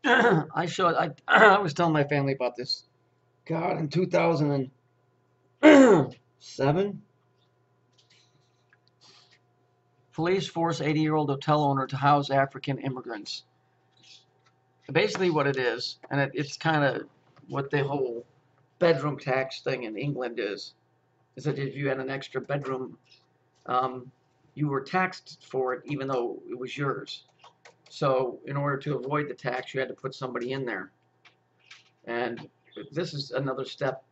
I was telling my family about this. God, in 2007, police force 80-year-old hotel owner to house African immigrants. Basically what it is, and it's kind of what the whole bedroom tax thing in England is that if you had an extra bedroom, um, you were taxed for it even though it was yours. So in order to avoid the tax, you had to put somebody in there. And this is another step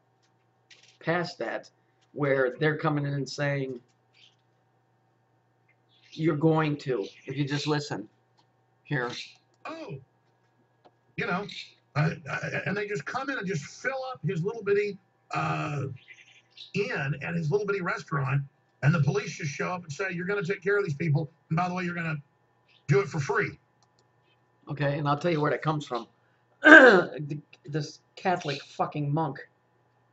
past that, where they're coming in and saying, you're going to, if you just listen. Here. Oh, you know, and they just come in and just fill up his little bitty inn and his little bitty restaurant, and the police just show up and say, you're going to take care of these people, and by the way, you're going to do it for free. Okay, and I'll tell you where that comes from. This Catholic fucking monk,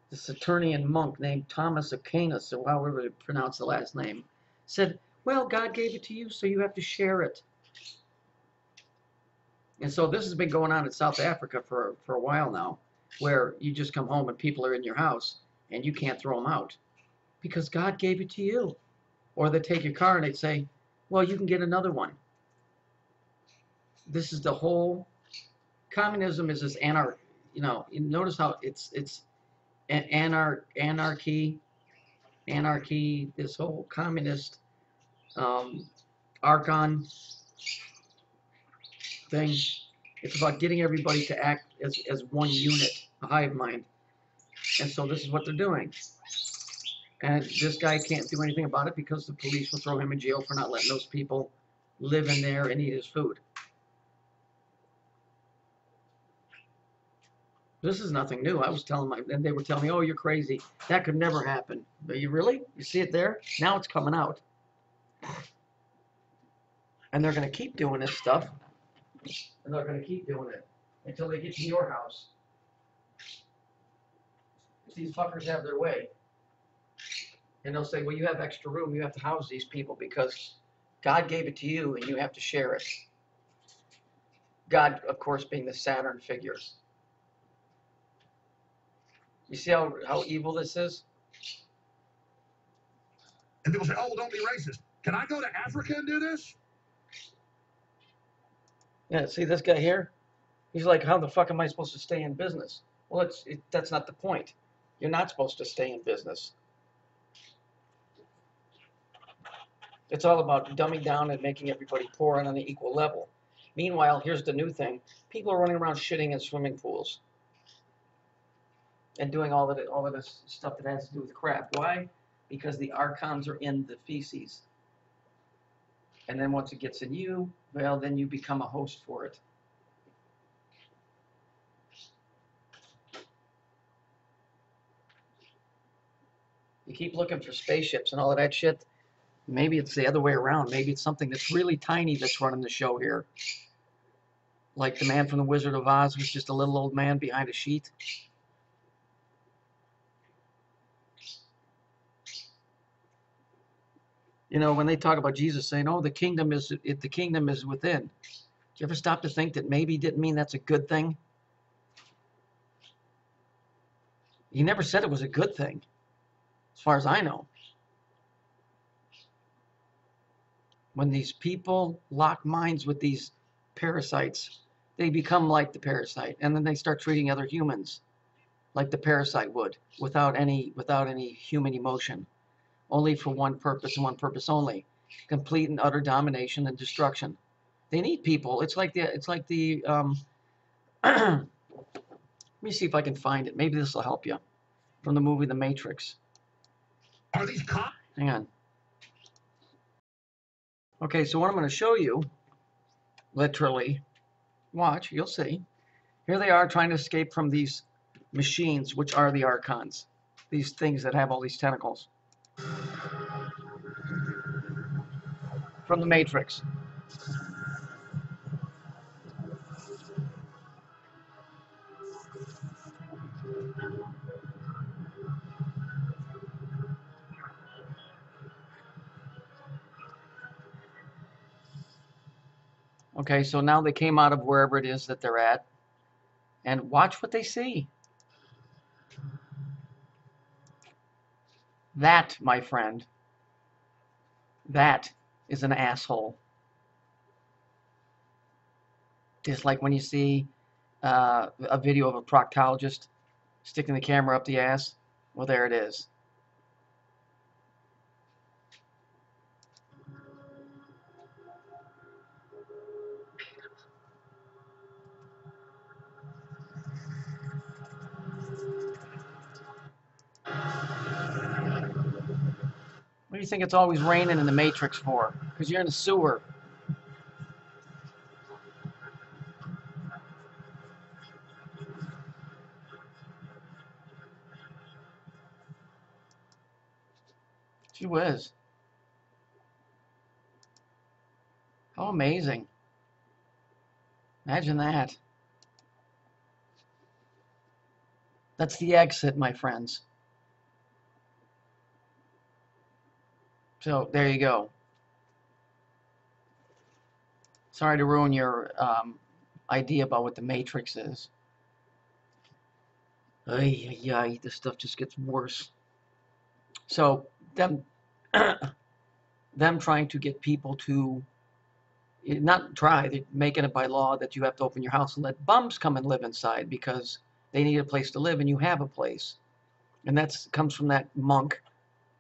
this Saturnian monk named Thomas Aquinas, or however you pronounce the last name, said, well, God gave it to you, so you have to share it. And so this has been going on in South Africa for a while now, where you just come home and people are in your house and you can't throw them out because God gave it to you. Or they take your car and they say, well, you can get another one. This is the whole, communism is this anarchy, you know, you notice how it's anarchy, this whole communist archon thing. It's about getting everybody to act as one unit, a hive mind. And so this is what they're doing. And this guy can't do anything about it because the police will throw him in jail for not letting those people live in there and eat his food. This is nothing new. I was telling and they were telling me, oh, you're crazy. That could never happen. But you really? You see it there? Now it's coming out. And they're going to keep doing this stuff. And they're going to keep doing it until they get to your house. If these fuckers have their way. And they'll say, well, you have extra room. You have to house these people because God gave it to you and you have to share it. God, of course, being the Saturn figures. You see how evil this is? And people say, oh, well, don't be racist. Can I go to Africa and do this? Yeah, see this guy here? He's like, how the fuck am I supposed to stay in business? Well, that's not the point. You're not supposed to stay in business. It's all about dumbing down and making everybody poor and on an equal level. Meanwhile, here's the new thing. People are running around shitting in swimming pools and doing all of this stuff that has to do with crap. Why? Because the archons are in the feces. And then once it gets in you, well, then you become a host for it. You keep looking for spaceships and all of that shit. Maybe it's the other way around. Maybe it's something that's really tiny that's running the show here. Like the man from The Wizard of Oz was just a little old man behind a sheet. You know, when they talk about Jesus saying, oh, the kingdom is within. Do you ever stop to think that maybe didn't mean that's a good thing? He never said it was a good thing, as far as I know. When these people lock minds with these parasites, they become like the parasite, and then they start treating other humans like the parasite would, without any human emotion, only for one purpose and one purpose only: complete and utter domination and destruction. They need people. It's like the let me see if I can find it. Maybe this will help you. From the movie The Matrix. Are these cops? Hang on. Okay, so what I'm going to show you, literally, watch, you'll see. Here they are trying to escape from these machines, which are the archons. These things that have all these tentacles. From The Matrix. Okay, so now they came out of wherever it is that they're at, and watch what they see. That, my friend, that is an asshole. Just like when you see a video of a proctologist sticking the camera up the ass. Well, there it is. What do you think it's always raining in the Matrix for? Because you're in a sewer. Gee whiz. How amazing. Imagine that. That's the exit, my friends. So there you go. Sorry to ruin your idea about what the Matrix is. Ay, ay, ay, this stuff just gets worse. So them trying to get people to not try, they're making it by law that you have to open your house and let bums come and live inside because they need a place to live and you have a place. And that comes from that monk,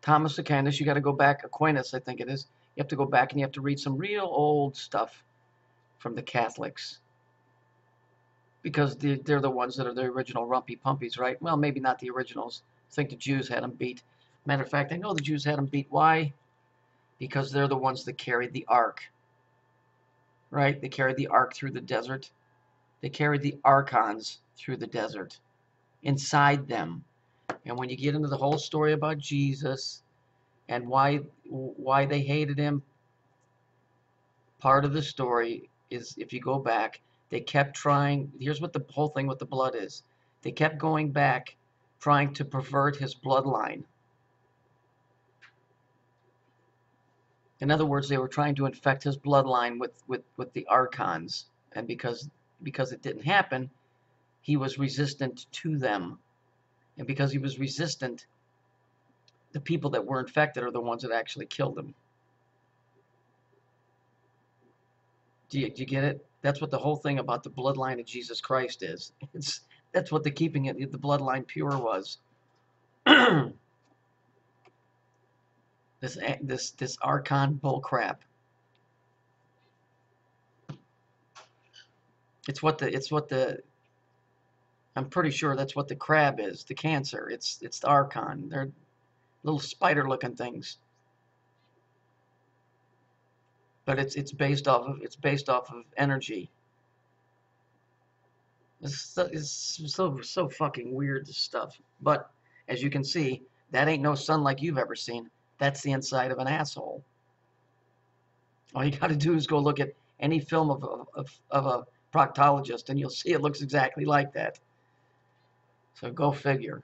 Thomas Aquinas. You got to go back, Aquinas, I think it is. You have to go back and you have to read some real old stuff from the Catholics. Because they're the ones that are the original rumpy pumpies, right? Well, maybe not the originals. I think the Jews had them beat. Matter of fact, I know the Jews had them beat. Why? Because they're the ones that carried the ark. Right? They carried the ark through the desert. They carried the archons through the desert. Inside them. And when you get into the whole story about Jesus and why they hated him, part of the story is, if you go back, they kept trying. Here's what the whole thing with the blood is. They kept going back, trying to pervert his bloodline. In other words, they were trying to infect his bloodline with the archons. And because it didn't happen, he was resistant to them. And because he was resistant, the people that were infected are the ones that actually killed him. Do you get it? That's what the whole thing about the bloodline of Jesus Christ is. That's what the keeping it, the bloodline pure was. this archon bullcrap. It's what the I'm pretty sure that's what the crab is, the cancer. It's the archon. They're little spider-looking things. But it's based off of energy. It's so fucking weird, this stuff. But as you can see, that ain't no sun like you've ever seen. That's the inside of an asshole. All you got to do is go look at any film of a proctologist, and you'll see it looks exactly like that. So go figure.